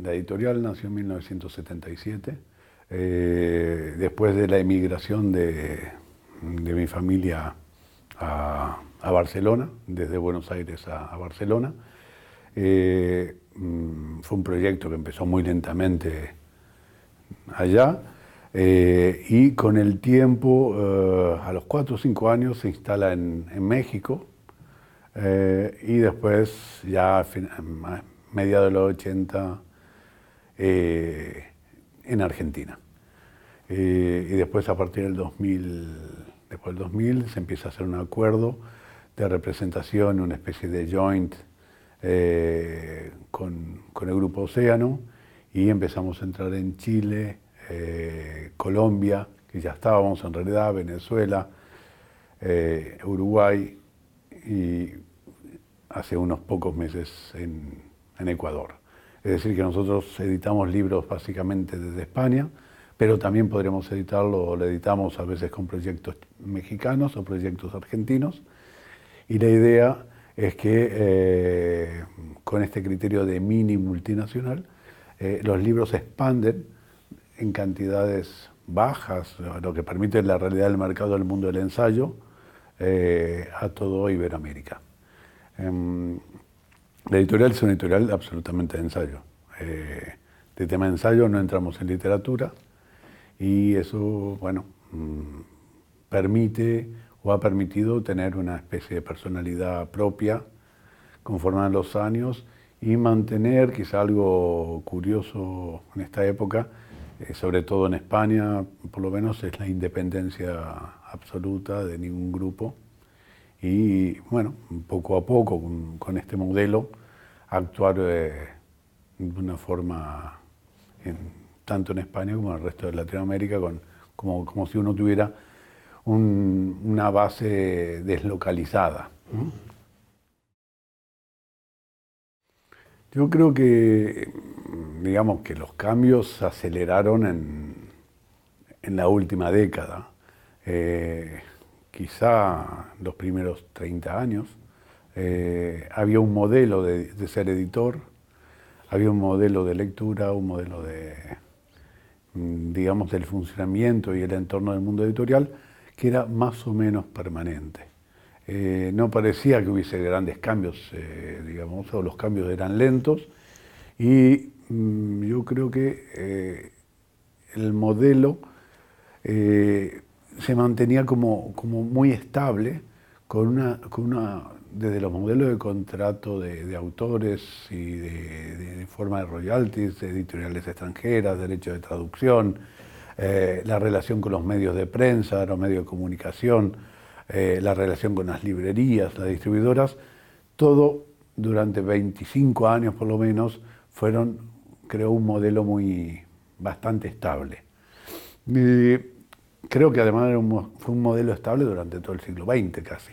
La editorial nació en 1977, después de la emigración de mi familia a Barcelona, desde Buenos Aires a Barcelona. Fue un proyecto que empezó muy lentamente allá, y con el tiempo, a los 4 o 5 años, se instala en México, y después, ya a mediados de los 80, en Argentina. Y después, a partir del 2000, después del 2000, se empieza a hacer un acuerdo de representación, una especie de joint, con el Grupo Océano, y empezamos a entrar en Chile, Colombia, que ya estábamos en realidad, Venezuela, Uruguay, y hace unos pocos meses en Ecuador. Es decir, que nosotros editamos libros básicamente desde España, pero también podremos editarlo, o lo editamos a veces con proyectos mexicanos o proyectos argentinos. Y la idea es que, con este criterio de mini multinacional, los libros se expanden en cantidades bajas, lo que permite la realidad del mercado del mundo del ensayo, a todo Iberoamérica. La editorial es una editorial absolutamente de ensayo. De tema de ensayo no entramos en literatura, y eso, bueno, permite o ha permitido tener una especie de personalidad propia conforme a los años, y mantener, quizá algo curioso en esta época, sobre todo en España, por lo menos, es la independencia absoluta de ningún grupo. Y bueno, poco a poco, con este modelo, actuar de una forma, tanto en España como en el resto de Latinoamérica, como si uno tuviera una base deslocalizada. Yo creo que, digamos, que los cambios se aceleraron en la última década. Quizá los primeros 30 años, había un modelo de ser editor, había un modelo de lectura, un modelo digamos, del funcionamiento y el entorno del mundo editorial, que era más o menos permanente. No parecía que hubiese grandes cambios, digamos, o los cambios eran lentos, y yo creo que el modelo se mantenía como muy estable, desde los modelos de contrato de autores y de forma de royalties, de editoriales extranjeras, derechos de traducción, la relación con los medios de prensa, los medios de comunicación, la relación con las librerías, las distribuidoras. Todo durante 25 años por lo menos creó un modelo bastante estable. Creo que además fue un modelo estable durante todo el siglo XX casi.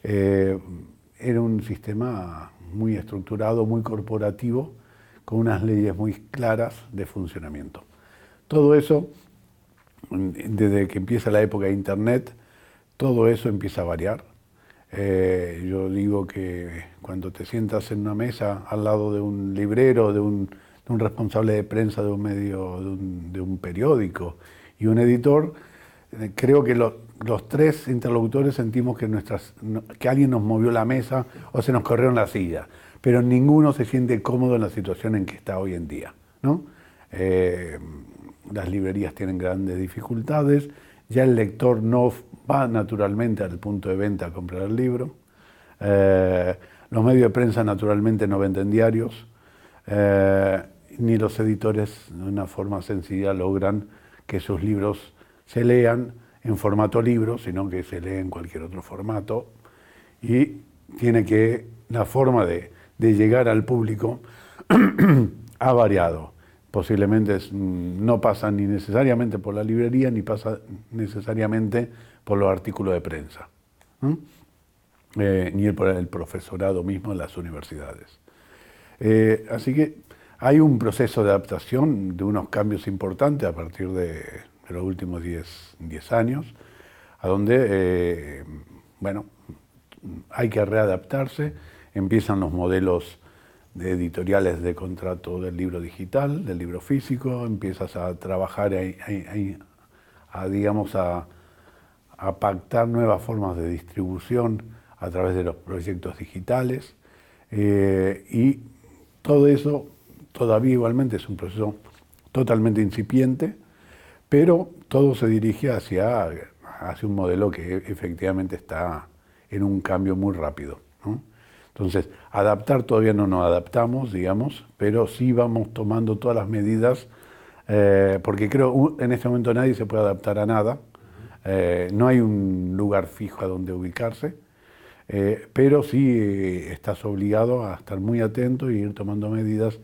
Era un sistema muy estructurado, muy corporativo, con unas leyes muy claras de funcionamiento. Todo eso, desde que empieza la época de Internet, todo eso empieza a variar. Yo digo que cuando te sientas en una mesa al lado de un librero, de un responsable de prensa de un medio, de un periódico, y un editor, creo que los tres interlocutores sentimos que alguien nos movió la mesa o se nos corrieron la silla, pero ninguno se siente cómodo en la situación en que está hoy en día, ¿no? Las librerías tienen grandes dificultades, ya el lector no va naturalmente al punto de venta a comprar el libro, los medios de prensa naturalmente no venden diarios, ni los editores de una forma sencilla logran que sus libros se lean en formato libro, sino que se lee en cualquier otro formato, y la forma de llegar al público ha variado. Posiblemente no pasa ni necesariamente por la librería, ni pasa necesariamente por los artículos de prensa, ni por el profesorado mismo en las universidades. Así que hay un proceso de adaptación de unos cambios importantes a partir de los últimos 10 años, a donde, bueno, hay que readaptarse, empiezan los modelos de editoriales de contrato del libro digital, del libro físico, empiezas a trabajar digamos, a pactar nuevas formas de distribución a través de los proyectos digitales, y todo eso todavía igualmente es un proceso totalmente incipiente, pero todo se dirige hacia un modelo que efectivamente está en un cambio muy rápido, ¿no? Entonces, adaptar todavía no nos adaptamos, digamos, pero sí vamos tomando todas las medidas, porque creo en este momento nadie se puede adaptar a nada, no hay un lugar fijo a donde ubicarse, pero sí estás obligado a estar muy atento y ir tomando medidas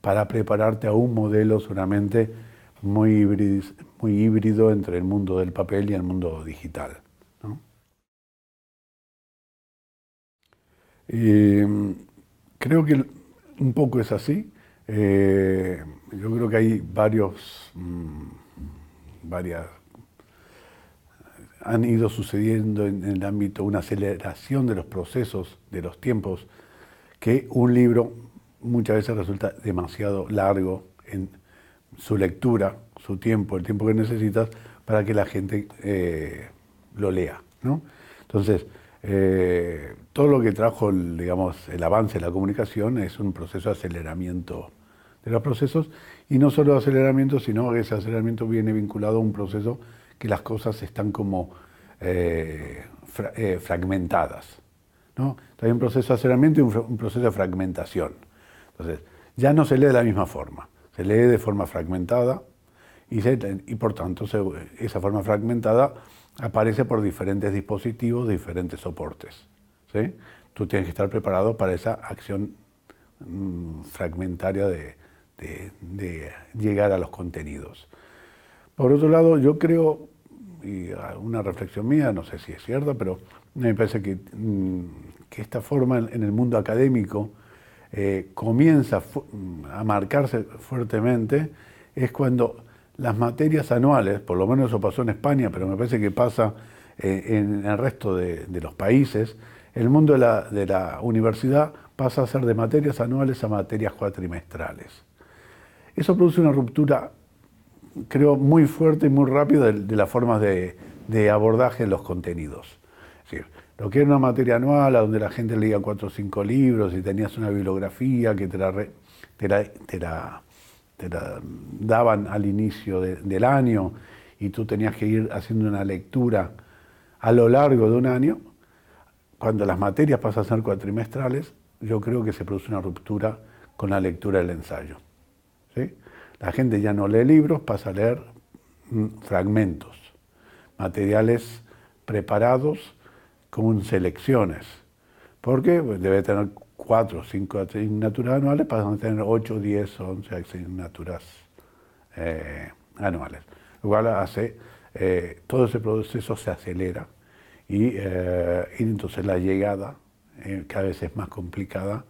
para prepararte a un modelo seguramente muy híbrido entre el mundo del papel y el mundo digital, ¿no? Creo que un poco es así. Yo creo que hay varias han ido sucediendo en el ámbito una aceleración de los procesos, de los tiempos, que un libro muchas veces resulta demasiado largo en su lectura, su tiempo, el tiempo que necesitas para que la gente lo lea, ¿no? Entonces, todo lo que trajo, digamos, el avance de la comunicación es un proceso de aceleramiento de los procesos, y no solo de aceleramiento, sino que ese aceleramiento viene vinculado a un proceso que las cosas están como fragmentadas, ¿no? Entonces, hay un proceso de aceleramiento y un proceso de fragmentación. Entonces, ya no se lee de la misma forma, se lee de forma fragmentada y por tanto esa forma fragmentada aparece por diferentes dispositivos, diferentes soportes, ¿sí? Tú tienes que estar preparado para esa acción fragmentaria de llegar a los contenidos. Por otro lado, yo creo, y una reflexión mía, no sé si es cierta, pero me parece que esta forma en el mundo académico comienza a marcarse fuertemente, es cuando las materias anuales, por lo menos eso pasó en España, pero me parece que pasa en el resto de los países, el mundo de la universidad pasa a ser de materias anuales a materias cuatrimestrales. Eso produce una ruptura, creo, muy fuerte y muy rápida de las formas de abordaje de los contenidos. Es decir, lo que era una materia anual, a donde la gente leía 4 o 5 libros y tenías una bibliografía que te la daban al inicio del año, y tú tenías que ir haciendo una lectura a lo largo de un año. Cuando las materias pasan a ser cuatrimestrales, yo creo que se produce una ruptura con la lectura del ensayo, ¿sí? La gente ya no lee libros, pasa a leer fragmentos, materiales preparados con selecciones. Porque pues, debe tener 4 o 5 asignaturas anuales, pasan a tener 8, 10, 11 asignaturas anuales. Lo cual hace, todo ese proceso se acelera y entonces la llegada cada vez es más complicada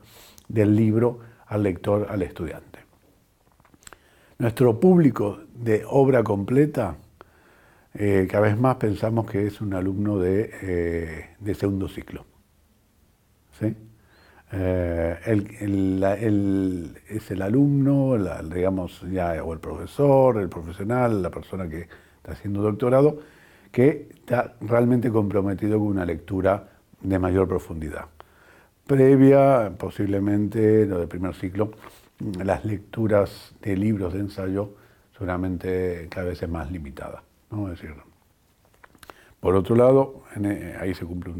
del libro al lector, al estudiante. Nuestro público de obra completa, cada vez más pensamos que es un alumno de segundo ciclo, ¿sí? Es el alumno, digamos, ya, o el profesor, el profesional, la persona que está haciendo doctorado, que está realmente comprometido con una lectura de mayor profundidad. Previa, posiblemente, lo del primer ciclo, las lecturas de libros de ensayo seguramente cada vez es más limitada, ¿no? Es decir, por otro lado, ahí se cumple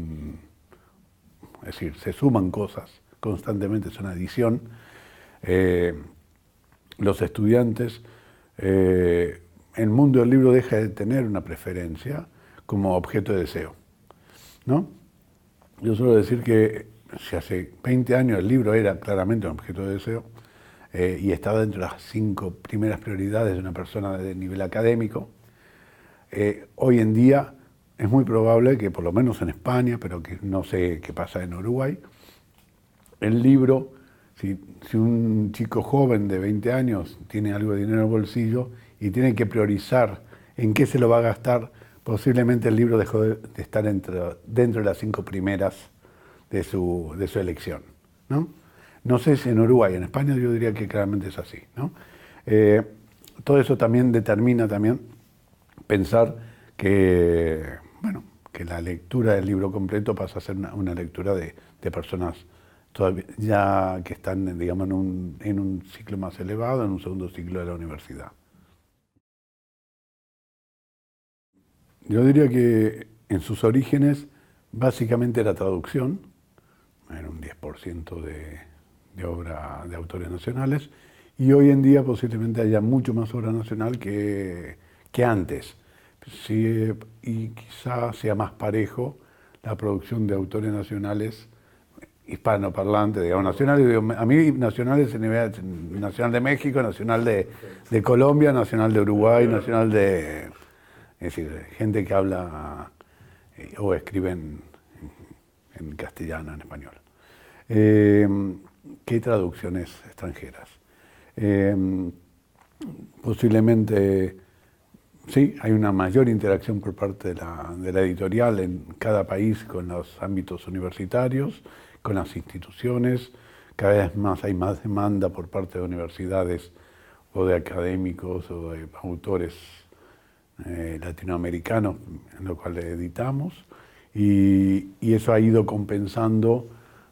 es decir, se suman cosas constantemente, es una adición. Los estudiantes, el mundo del libro deja de tener una preferencia como objeto de deseo, ¿no? Yo suelo decir que si hace 20 años el libro era claramente un objeto de deseo y estaba dentro de las 5 primeras prioridades de una persona de nivel académico, hoy en día es muy probable que, por lo menos en España, pero que no sé qué pasa en Uruguay, el libro, si un chico joven de 20 años tiene algo de dinero en el bolsillo y tiene que priorizar en qué se lo va a gastar, posiblemente el libro dejó de estar dentro de las 5 primeras de su elección, ¿no? No sé si en Uruguay, en España yo diría que claramente es así, ¿no? Todo eso también determina también pensar que, bueno, que la lectura del libro completo pasa a ser una lectura de personas todavía, ya que están, digamos, en un ciclo más elevado, en un segundo ciclo de la universidad. Yo diría que en sus orígenes básicamente era traducción, era un 10% de obra de autores nacionales, y hoy en día posiblemente haya mucho más obra nacional que antes. Sí, y quizás sea más parejo la producción de autores nacionales hispanoparlantes, digamos, nacionales, a mí nacionales en nivel nacional de México, nacional de Colombia, nacional de Uruguay, nacional de, es decir, gente que habla o escribe en castellano, en español. ¿Qué traducciones extranjeras? Posiblemente sí, hay una mayor interacción por parte de la editorial en cada país con los ámbitos universitarios, con las instituciones. Cada vez más hay más demanda por parte de universidades o de académicos o de autores latinoamericanos, en lo cual editamos, y eso ha ido compensando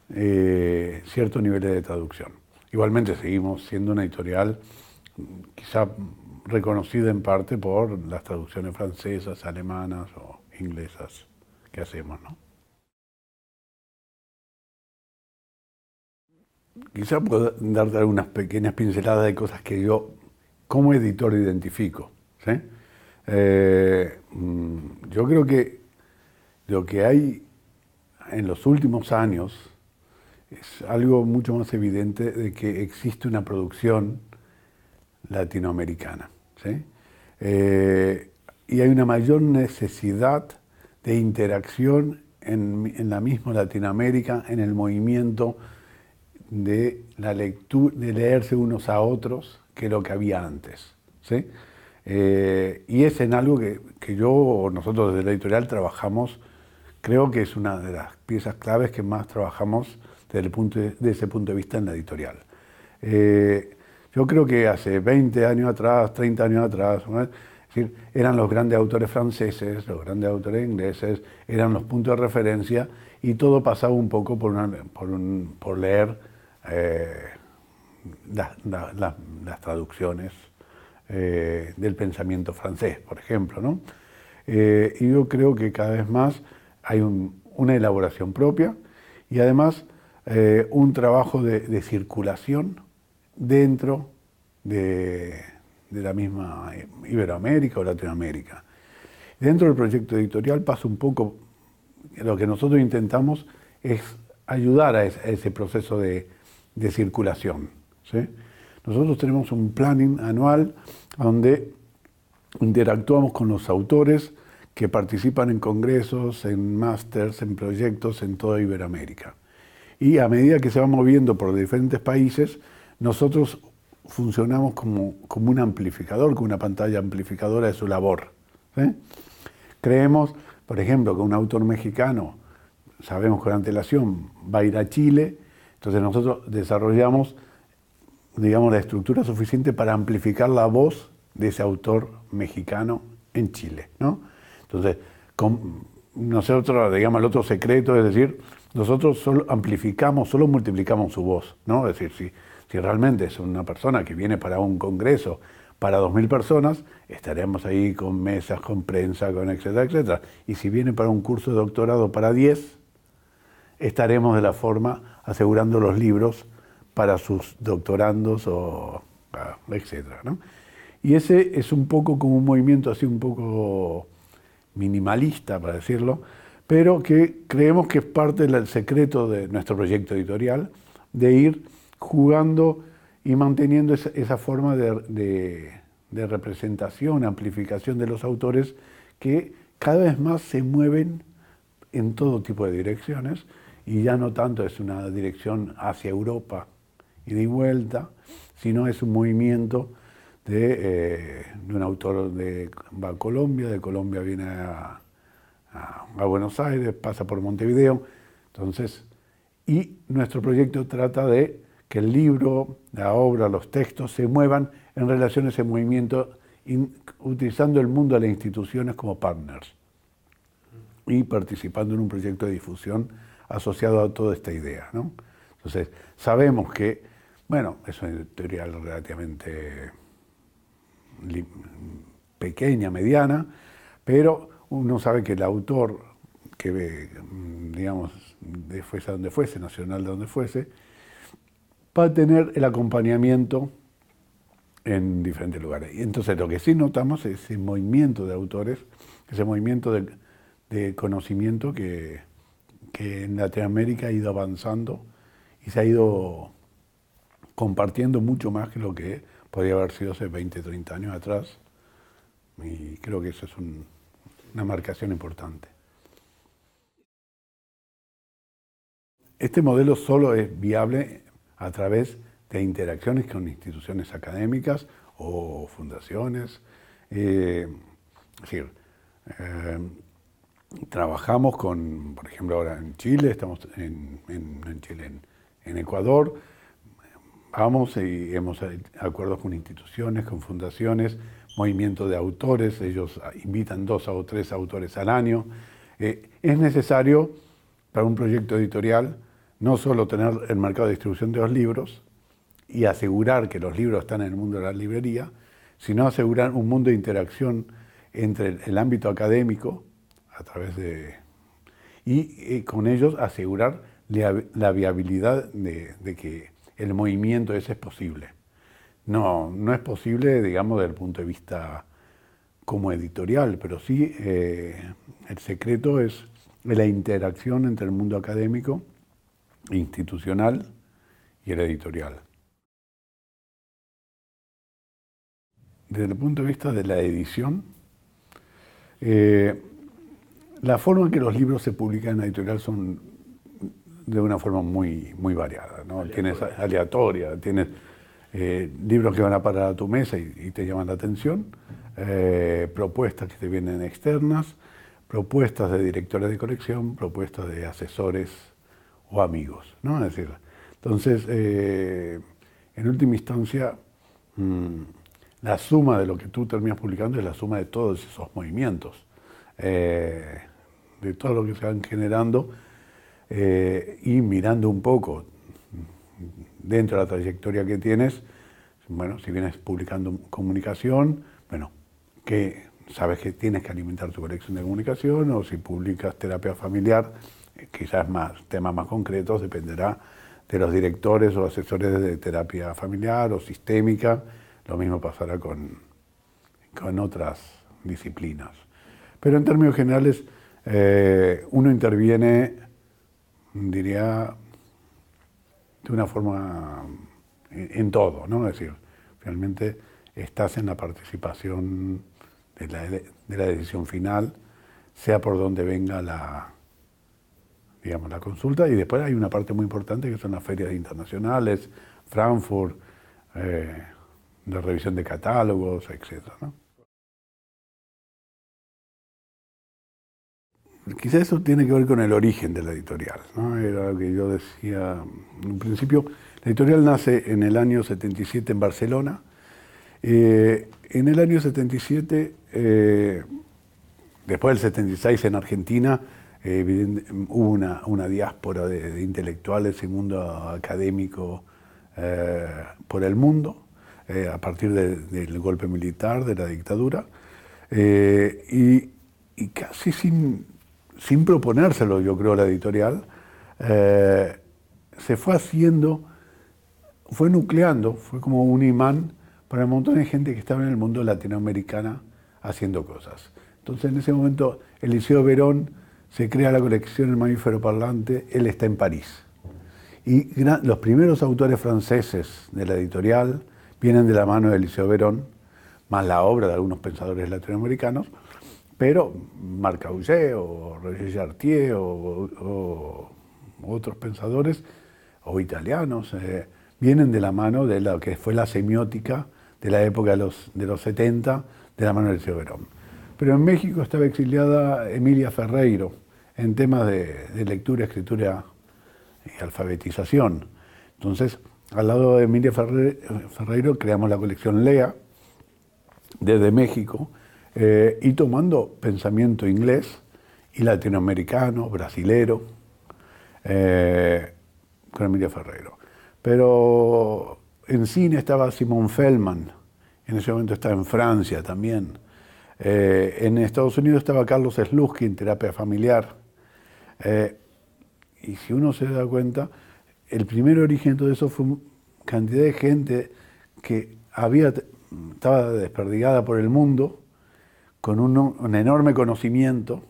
ciertos niveles de traducción. Igualmente seguimos siendo una editorial quizá reconocida en parte por las traducciones francesas, alemanas o inglesas que hacemos, ¿no? Quizá puedo darte algunas pequeñas pinceladas de cosas que yo como editor identifico, ¿sí? Yo creo que lo que hay en los últimos años es algo mucho más evidente de que existe una producción latinoamericana, ¿sí? Y hay una mayor necesidad de interacción en la misma Latinoamérica, en el movimiento de la lectura, de leerse unos a otros, que lo que había antes, ¿sí? Y es en algo que yo, nosotros desde la editorial trabajamos, creo que es una de las piezas claves que más trabajamos desde ese punto de vista en la editorial. Yo creo que hace 20 años atrás, 30 años atrás, ¿no? Es decir, eran los grandes autores franceses, los grandes autores ingleses, eran los puntos de referencia, y todo pasaba un poco por leer las traducciones del pensamiento francés, por ejemplo, ¿no? Y yo creo que cada vez más hay una elaboración propia y además un trabajo de circulación dentro de la misma Iberoamérica o Latinoamérica. Dentro del proyecto editorial pasa un poco, lo que nosotros intentamos es ayudar a ese proceso de circulación, ¿sí? Nosotros tenemos un planning anual donde interactuamos con los autores que participan en congresos, en másters, en proyectos en toda Iberoamérica. Y a medida que se van moviendo por diferentes países, nosotros funcionamos como un amplificador, como una pantalla amplificadora de su labor, ¿sí? Creemos, por ejemplo, que un autor mexicano, sabemos con antelación, va a ir a Chile, entonces nosotros desarrollamos, digamos, la estructura suficiente para amplificar la voz de ese autor mexicano en Chile, ¿no? Entonces, nosotros, digamos, el otro secreto es decir, nosotros solo amplificamos, solo multiplicamos su voz, ¿no? Es decir, si realmente es una persona que viene para un congreso para 2.000 personas, estaremos ahí con mesas, con prensa, con etcétera, etcétera. Y si viene para un curso de doctorado para 10, estaremos de la forma asegurando los libros para sus doctorandos o etcétera, ¿no? Y ese es un poco como un movimiento así un poco minimalista, para decirlo, pero que creemos que es parte del secreto de nuestro proyecto editorial, de ir jugando y manteniendo esa forma de representación, amplificación de los autores que cada vez más se mueven en todo tipo de direcciones, y ya no tanto es una dirección hacia Europa y de vuelta, sino es un movimiento de un autor va a Colombia, de Colombia viene a Buenos Aires, pasa por Montevideo, entonces, Y nuestro proyecto trata de que el libro, la obra, los textos se muevan en relaciones en movimiento, utilizando el mundo de las instituciones como partners y participando en un proyecto de difusión asociado a toda esta idea, ¿no? Entonces, sabemos que, bueno, es una editorial relativamente pequeña, mediana, pero uno sabe que el autor, que digamos, fuese a donde fuese, nacional de donde fuese, va a tener el acompañamiento en diferentes lugares. Y entonces lo que sí notamos es ese movimiento de autores, ese movimiento de conocimiento que en Latinoamérica ha ido avanzando y se ha ido compartiendo mucho más que lo que podría haber sido hace 20, 30 años atrás. Y creo que eso es una marcación importante. Este modelo solo es viable a través de interacciones con instituciones académicas o fundaciones. Es decir, trabajamos con, por ejemplo, ahora en Chile, estamos en Chile, en Ecuador, vamos y hemos acuerdos con instituciones, con fundaciones, movimientos de autores, ellos invitan 2 o 3 autores al año. Es necesario para un proyecto editorial no solo tener el mercado de distribución de los libros y asegurar que los libros están en el mundo de la librería, sino asegurar un mundo de interacción entre el ámbito académico a través de... y con ellos asegurar la viabilidad de que el movimiento ese es posible. No es posible, digamos, desde el punto de vista como editorial, pero sí el secreto es la interacción entre el mundo académico, institucional y el editorial. Desde el punto de vista de la edición, la forma en que los libros se publican en la editorial son de una forma muy variada, ¿no? Tienes aleatoria, tienes libros que van a parar a tu mesa y te llaman la atención, propuestas que te vienen externas, propuestas de directores de colección, propuestas de asesores o amigos, ¿no? Es decir, entonces, en última instancia, la suma de lo que tú terminas publicando es la suma de todos esos movimientos, de todo lo que se van generando, y mirando un poco dentro de la trayectoria que tienes, bueno, si vienes publicando comunicación, bueno, que sabes que tienes que alimentar tu colección de comunicación, o si publicas terapia familiar, quizás temas más concretos, dependerá de los directores o asesores de terapia familiar o sistémica. Lo mismo pasará con otras disciplinas. Pero en términos generales, uno interviene, diría, de una forma en todo, ¿no? Es decir, realmente estás en la participación de la decisión final, sea por donde venga la consulta, y después hay una parte muy importante que son las ferias internacionales, Frankfurt, de revisión de catálogos, etc., ¿no? Quizás eso tiene que ver con el origen de la editorial, ¿no? Era lo que yo decía en principio. La editorial nace en el año 77 en Barcelona. En el año 77, después del 76 en Argentina, hubo una diáspora de intelectuales y mundo académico por el mundo, a partir del golpe militar, de la dictadura, y casi sin proponérselo, yo creo, la editorial, se fue haciendo, fue nucleando, fue como un imán para un montón de gente que estaba en el mundo latinoamericano haciendo cosas. Entonces, en ese momento, el Liceo Verón se crea la colección El Mamífero Parlante, él está en París. Y los primeros autores franceses de la editorial vienen de la mano del Liceo Verón, más la obra de algunos pensadores latinoamericanos, pero Marc Augé o Roger Chartier o otros pensadores, o italianos, vienen de la mano de lo que fue la semiótica de la época de los 70, de la mano del Liceo Verón. Pero en México estaba exiliada Emilia Ferreiro en temas de lectura y escritura y alfabetización. Entonces, al lado de Emilia Ferreiro creamos la colección Lea, desde México, y tomando pensamiento inglés y latinoamericano, brasilero, con Emilia Ferreiro. Pero en cine estaba Simon Feldman, en ese momento estaba en Francia también. En Estados Unidos estaba Carlos Slutsky en terapia familiar. Y si uno se da cuenta, el primer origen de todo eso fue cantidad de gente que estaba desperdigada por el mundo, con un enorme conocimiento,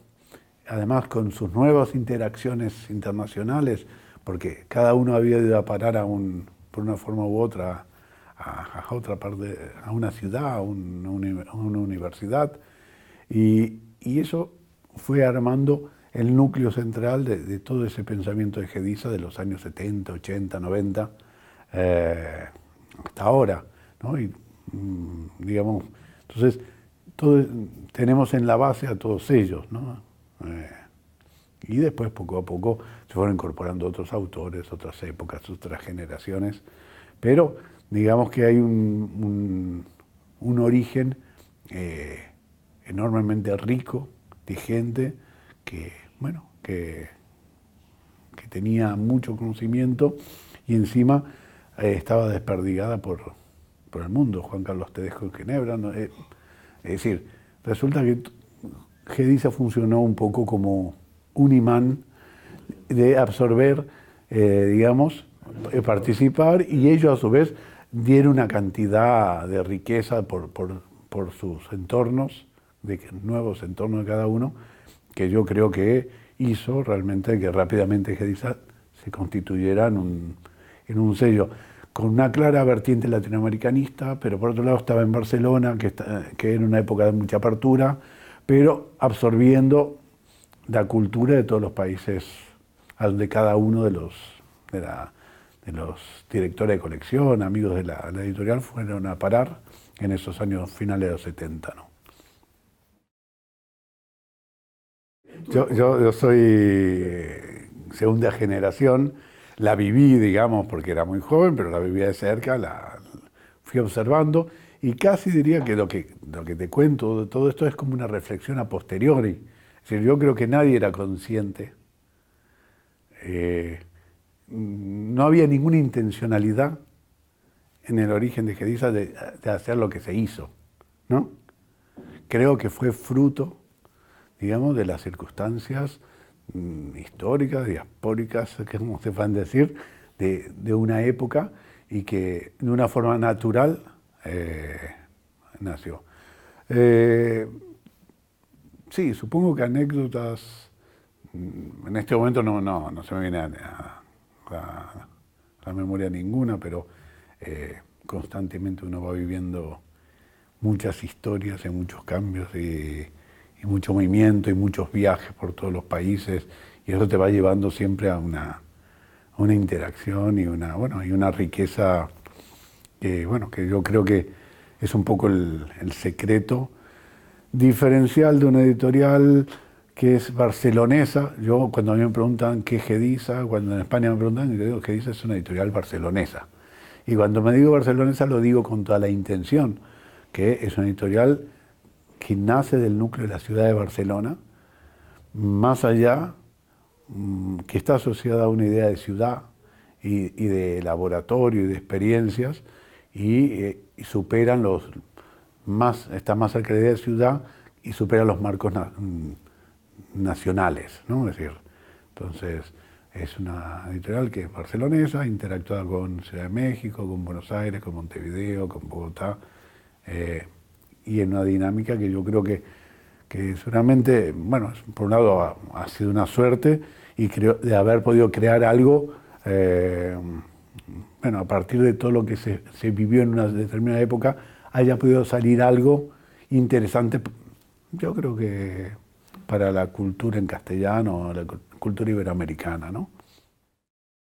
además con sus nuevas interacciones internacionales, porque cada uno había ido a parar por una forma u otra a otra parte, a una ciudad, a una universidad, y eso fue armando el núcleo central de todo ese pensamiento de Gediza de los años 70, 80, 90, hasta ahora, ¿no? Y, digamos, entonces tenemos en la base a todos ellos, ¿no? Y después poco a poco se fueron incorporando otros autores, otras épocas, otras generaciones, pero digamos que hay un origen enormemente rico de gente que, bueno, que tenía mucho conocimiento y encima estaba desperdigada por el mundo. Juan Carlos Tedesco en Ginebra, ¿no? Es decir, resulta que Gediza funcionó un poco como un imán de absorber, digamos, participar, y ellos a su vez dieron una cantidad de riqueza por sus entornos, de nuevos entornos de cada uno, que yo creo que hizo realmente que rápidamente Gediza se constituyera en un sello con una clara vertiente latinoamericanista, pero por otro lado estaba en Barcelona, que era una época de mucha apertura, pero absorbiendo la cultura de todos los países, a donde cada uno de los directores de colección, amigos de la editorial, fueron a parar en esos años finales de los 70, ¿no? Yo soy segunda generación, la viví, digamos, porque era muy joven, pero la vivía de cerca, la fui observando, y casi diría que lo que te cuento de todo esto es como una reflexión a posteriori. Es decir, yo creo que nadie era consciente, no había ninguna intencionalidad en el origen de Gediza de hacer lo que se hizo, ¿no? Creo que fue fruto, digamos, de las circunstancias históricas, diaspóricas, como se van a decir, de una época, y que de una forma natural nació. Sí, supongo que anécdotas, en este momento no se me viene a la memoria ninguna, pero constantemente uno va viviendo muchas historias y muchos cambios y mucho movimiento y muchos viajes por todos los países, y eso te va llevando siempre a una interacción y una riqueza que yo creo que es un poco el secreto diferencial de una editorial que es barcelonesa. Yo, cuando a mí me preguntan qué es Gediza, cuando en España me preguntan, yo digo que Gediza es una editorial barcelonesa. Y cuando me digo barcelonesa lo digo con toda la intención, que es una editorial que nace del núcleo de la ciudad de Barcelona, más allá, que está asociada a una idea de ciudad y de laboratorio y de experiencias, y superan está más cerca de la idea de ciudad y supera los marcos nacionales, ¿no? Es decir, entonces es una editorial que es barcelonesa, interactuada con Ciudad de México, con Buenos Aires, con Montevideo, con Bogotá, y en una dinámica que yo creo que seguramente, bueno, por un lado ha sido una suerte, y creo de haber podido crear algo, a partir de todo lo que se vivió en una determinada época, haya podido salir algo interesante, yo creo que para la cultura en castellano, la cultura iberoamericana, ¿no?